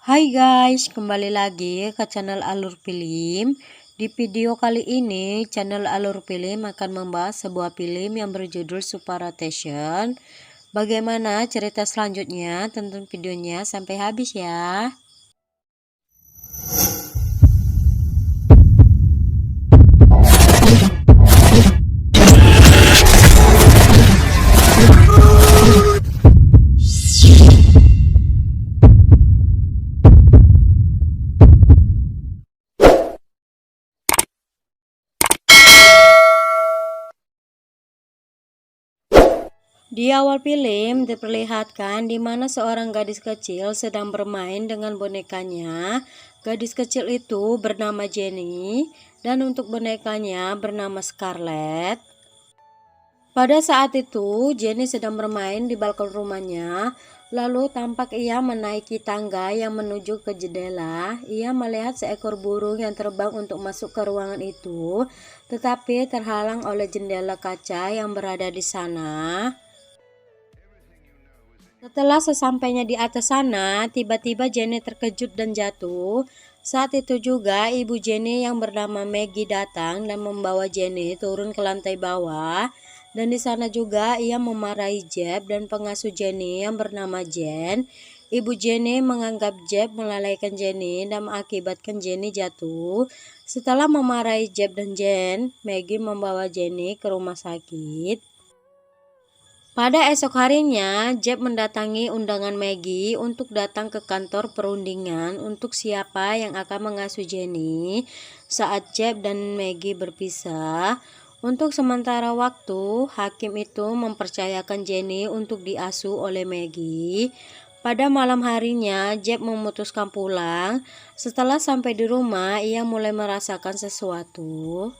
Hai guys, kembali lagi ke channel Alur Film. Di video kali ini, channel Alur Film akan membahas sebuah film yang berjudul Superrotation. Bagaimana cerita selanjutnya? Tonton videonya sampai habis ya. Di awal film diperlihatkan di mana seorang gadis kecil sedang bermain dengan bonekanya. Gadis kecil itu bernama Jenny dan untuk bonekanya bernama Scarlett. Pada saat itu Jenny sedang bermain di balkon rumahnya. Lalu tampak ia menaiki tangga yang menuju ke jendela. Ia melihat seekor burung yang terbang untuk masuk ke ruangan itu, tetapi terhalang oleh jendela kaca yang berada di sana. Setelah sesampainya di atas sana, tiba-tiba Jenny terkejut dan jatuh. Saat itu juga ibu Jenny yang bernama Maggie datang dan membawa Jenny turun ke lantai bawah. Dan di sana juga ia memarahi Jeb dan pengasuh Jenny yang bernama Jen. Ibu Jenny menganggap Jeb melalaikan Jenny dan mengakibatkan Jenny jatuh. Setelah memarahi Jeb dan Jen, Maggie membawa Jenny ke rumah sakit. Pada esok harinya, Jeb mendatangi undangan Maggie untuk datang ke kantor perundingan untuk siapa yang akan mengasuh Jenny. Saat Jeb dan Maggie berpisah, untuk sementara waktu, hakim itu mempercayakan Jenny untuk diasuh oleh Maggie. Pada malam harinya, Jeb memutuskan pulang. Setelah sampai di rumah, ia mulai merasakan sesuatu.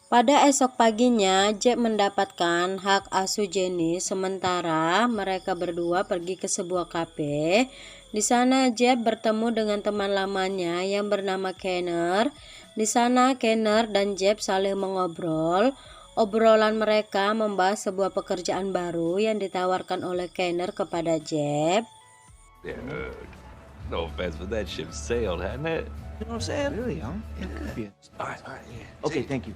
Pada esok paginya, Jeb mendapatkan hak asuh Jenny sementara mereka berdua pergi ke sebuah kafe. Di sana Jeb bertemu dengan teman lamanya yang bernama Kenner. Di sana Kenner dan Jeb saling mengobrol. Obrolan mereka membahas sebuah pekerjaan baru yang ditawarkan oleh Kenner kepada Jeb. No offense, but that ship sailed, hadn't it? You know what I'm saying? Really, huh? Yeah, it could be. All right, yeah. Okay, thank you.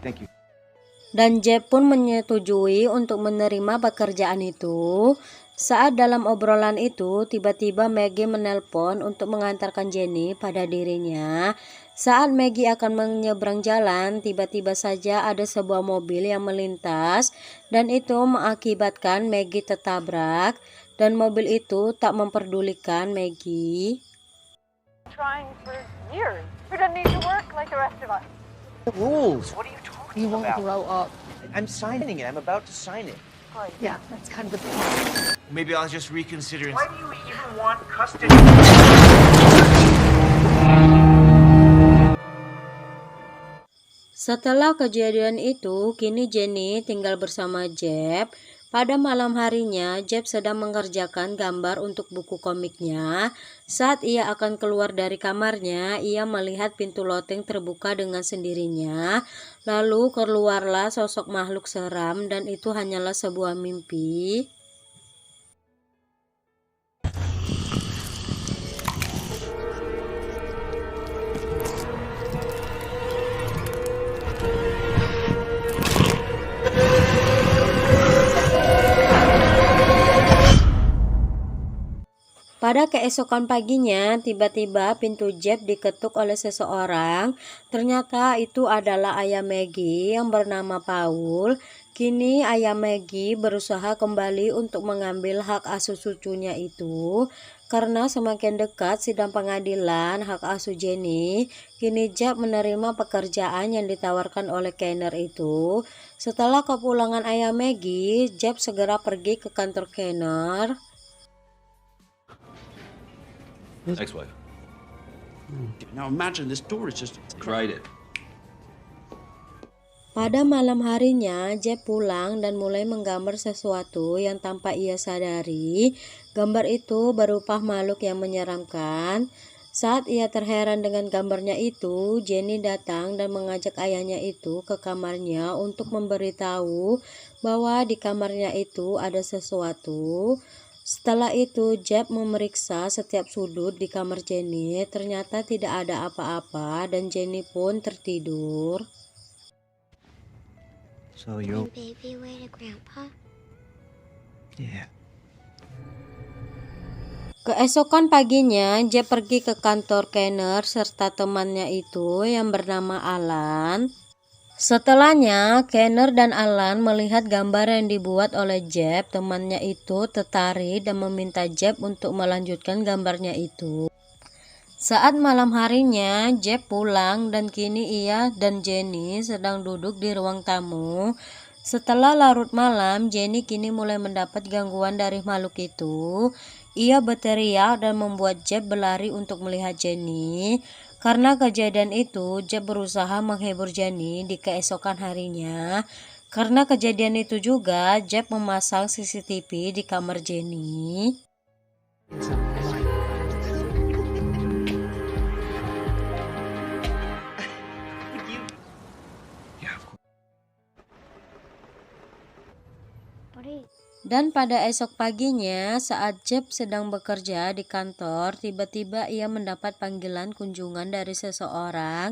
Dan Jeb pun menyetujui untuk menerima pekerjaan itu. Saat dalam obrolan itu, tiba-tiba Maggie menelpon untuk mengantarkan Jenny pada dirinya. Saat Maggie akan menyeberang jalan, tiba-tiba saja ada sebuah mobil yang melintas dan itu mengakibatkan Maggie tertabrak dan mobil itu tak memperdulikan Maggie. Trying for years. Who doesn't need to work like the rest of us? The rules. What are you talking You won't about? grow up. I'm signing it. I'm about to sign it. Yeah, that's kind of the point. Maybe I'll just reconsider. Why do you even want custody? Setelah kejadian itu, kini Jenny tinggal bersama Jeb. Pada malam harinya, Jeb sedang mengerjakan gambar untuk buku komiknya. Saat ia akan keluar dari kamarnya, ia melihat pintu loteng terbuka dengan sendirinya. Lalu keluarlah sosok makhluk seram dan itu hanyalah sebuah mimpi. Pada keesokan paginya, tiba-tiba pintu Jeb diketuk oleh seseorang. Ternyata itu adalah ayah Maggie yang bernama Paul. Kini ayah Maggie berusaha kembali untuk mengambil hak asuh cucunya itu. Karena semakin dekat sidang pengadilan hak asuh Jenny, kini Jeb menerima pekerjaan yang ditawarkan oleh Kenner itu. Setelah kepulangan ayah Maggie, Jeb segera pergi ke kantor Kenner. Ex-wife. Now imagine this door is just Write it. Pada malam harinya, Jeb pulang dan mulai menggambar sesuatu yang tanpa ia sadari. Gambar itu berupa makhluk yang menyeramkan. Saat ia terheran dengan gambarnya itu, Jenny datang dan mengajak ayahnya itu ke kamarnya untuk memberitahu bahwa di kamarnya itu ada sesuatu. Setelah itu, Jeb memeriksa setiap sudut di kamar Jenny. Ternyata tidak ada apa-apa dan Jenny pun tertidur. So you. Baby, way to Grandpa. Yeah. Keesokan paginya, Jeb pergi ke kantor Kenner serta temannya itu yang bernama Alan. Setelahnya, Kenner dan Alan melihat gambar yang dibuat oleh Jeb. Temannya itu tertarik dan meminta Jeb untuk melanjutkan gambarnya itu. Saat malam harinya, Jeb pulang dan kini ia dan Jenny sedang duduk di ruang tamu. Setelah larut malam, Jenny kini mulai mendapat gangguan dari makhluk itu. Ia berteriak dan membuat Jeb berlari untuk melihat Jenny. Karena kejadian itu, Jeb berusaha menghibur Jenny di keesokan harinya. Karena kejadian itu juga, Jeb memasang CCTV di kamar Jenny. Yeah, of course. Dan pada esok paginya, saat Jeb sedang bekerja di kantor, tiba-tiba ia mendapat panggilan kunjungan dari seseorang.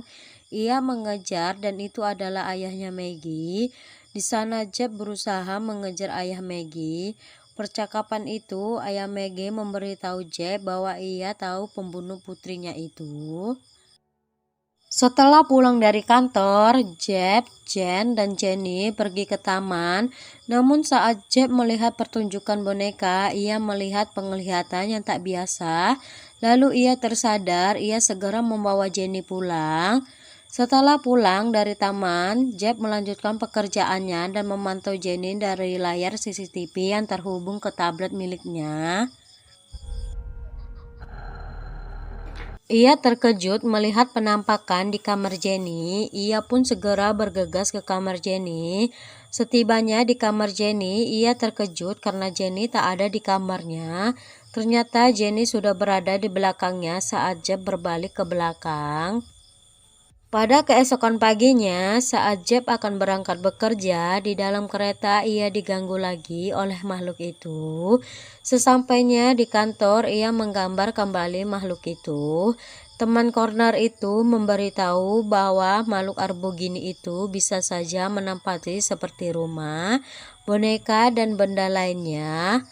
Ia mengejar dan itu adalah ayahnya Maggie. Di sana Jeb berusaha mengejar ayah Maggie. Percakapan itu, ayah Maggie memberitahu Jeb bahwa ia tahu pembunuh putrinya itu. Setelah pulang dari kantor, Jeb, Jen, dan Jenny pergi ke taman. Namun saat Jeb melihat pertunjukan boneka, ia melihat penglihatan yang tak biasa. Lalu ia tersadar, ia segera membawa Jenny pulang. Setelah pulang dari taman, Jeb melanjutkan pekerjaannya dan memantau Jenny dari layar CCTV yang terhubung ke tablet miliknya. Ia terkejut melihat penampakan di kamar Jenny. Ia pun segera bergegas ke kamar Jenny. Setibanya di kamar Jenny, ia terkejut karena Jenny tak ada di kamarnya. Ternyata Jenny sudah berada di belakangnya saat Jeb berbalik ke belakang. Pada keesokan paginya, saat Jeb akan berangkat bekerja, di dalam kereta ia diganggu lagi oleh makhluk itu. Sesampainya di kantor, ia menggambar kembali makhluk itu. Teman corner itu memberitahu bahwa makhluk arbogini itu bisa saja menempati seperti rumah, boneka, dan benda lainnya.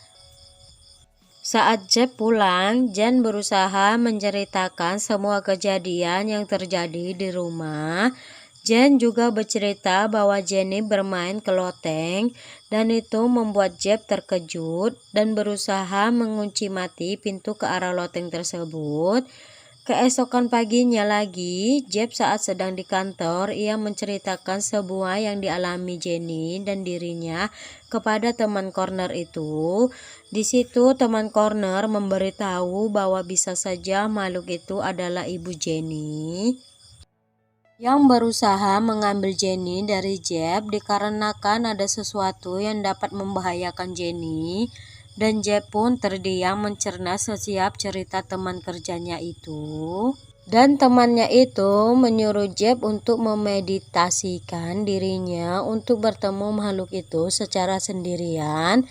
Saat Jeb pulang, Jen berusaha menceritakan semua kejadian yang terjadi di rumah. Jen juga bercerita bahwa Jenny bermain ke loteng dan itu membuat Jeb terkejut dan berusaha mengunci mati pintu ke arah loteng tersebut. Keesokan paginya lagi, Jeb saat sedang di kantor, ia menceritakan semua yang dialami Jenny dan dirinya kepada teman corner itu. Di situ teman corner memberitahu bahwa bisa saja makhluk itu adalah ibu Jenny yang berusaha mengambil Jenny dari Jeb dikarenakan ada sesuatu yang dapat membahayakan Jenny. Dan Jeb pun terdiam mencerna setiap cerita teman kerjanya itu. Dan temannya itu menyuruh Jeb untuk memeditasikan dirinya untuk bertemu makhluk itu secara sendirian.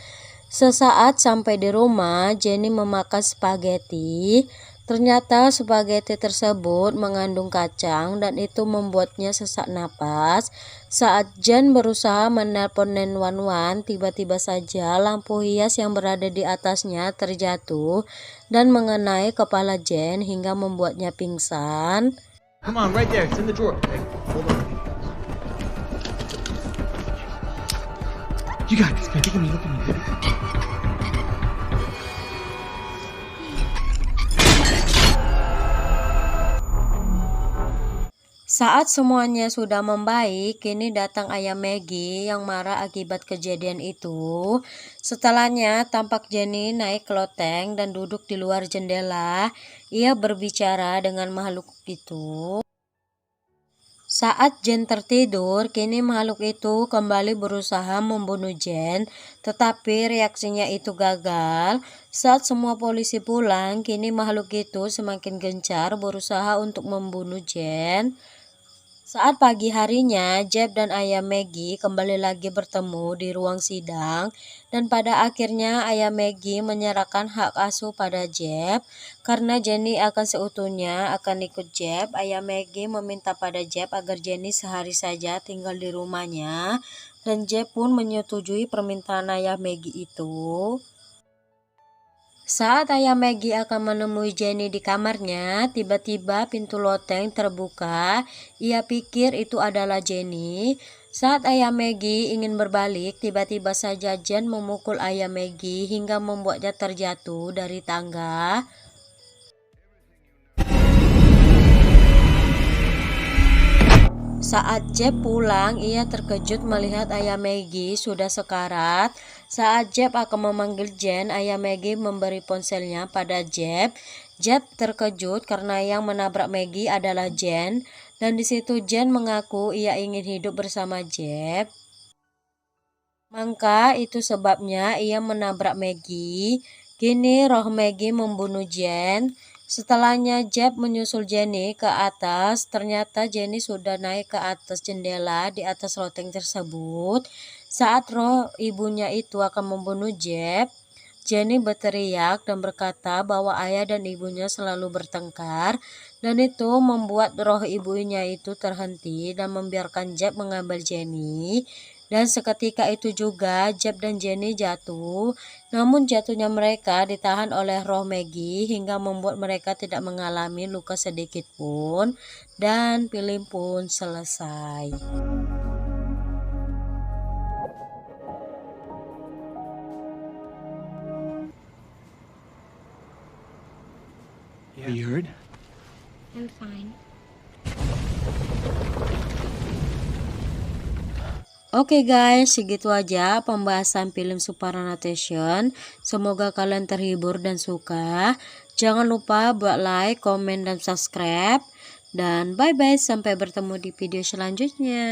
Sesaat sampai di rumah, Jenny memakan spaghetti. Ternyata spaghetti tersebut mengandung kacang dan itu membuatnya sesak napas. Saat Jen berusaha menelpon 911, tiba-tiba saja lampu hias yang berada di atasnya terjatuh dan mengenai kepala Jen hingga membuatnya pingsan. Come on, right there. It's in the drawer. Hey, hold on. You got this, man. Look at me. Look at me. Saat semuanya sudah membaik, kini datang ayah Maggie yang marah akibat kejadian itu. Setelahnya, tampak Jenny naik ke loteng dan duduk di luar jendela. Ia berbicara dengan makhluk itu. Saat Jen tertidur, kini makhluk itu kembali berusaha membunuh Jen, tetapi reaksinya itu gagal. Saat semua polisi pulang, kini makhluk itu semakin gencar berusaha untuk membunuh Jen. Saat pagi harinya, Jeb dan ayah Maggie kembali lagi bertemu di ruang sidang dan pada akhirnya ayah Maggie menyerahkan hak asuh pada Jeb karena Jenny akan seutuhnya akan ikut Jeb. Ayah Maggie meminta pada Jeb agar Jenny sehari saja tinggal di rumahnya dan Jeb pun menyetujui permintaan ayah Maggie itu. Saat ayah Maggie akan menemui Jenny di kamarnya, tiba-tiba pintu loteng terbuka. Ia pikir itu adalah Jenny. Saat ayah Maggie ingin berbalik, tiba-tiba saja Jen memukul ayah Maggie hingga membuatnya terjatuh dari tangga. Saat Jeb pulang, ia terkejut melihat ayah Maggie sudah sekarat. Saat Jeb akan memanggil Jen, ayah Maggie memberi ponselnya pada Jeb. Jeb terkejut karena yang menabrak Maggie adalah Jen, dan di situ Jen mengaku ia ingin hidup bersama Jeb. Maka itu sebabnya ia menabrak Maggie. Kini roh Maggie membunuh Jen. Setelahnya Jeb menyusul Jenny ke atas. Ternyata Jenny sudah naik ke atas jendela di atas loteng tersebut. Saat roh ibunya itu akan membunuh Jeb, Jenny berteriak dan berkata bahwa ayah dan ibunya selalu bertengkar, dan itu membuat roh ibunya itu terhenti dan membiarkan Jeb mengambil Jenny. Dan seketika itu juga Jeb dan Jenny jatuh, namun jatuhnya mereka ditahan oleh roh Maggie hingga membuat mereka tidak mengalami luka sedikit pun, dan film pun selesai. Are you hurt? I'm fine. Oke guys, segitu aja pembahasan film Supernatural. Semoga kalian terhibur dan suka. Jangan lupa buat like, komen, dan subscribe. Dan bye-bye, sampai bertemu di video selanjutnya.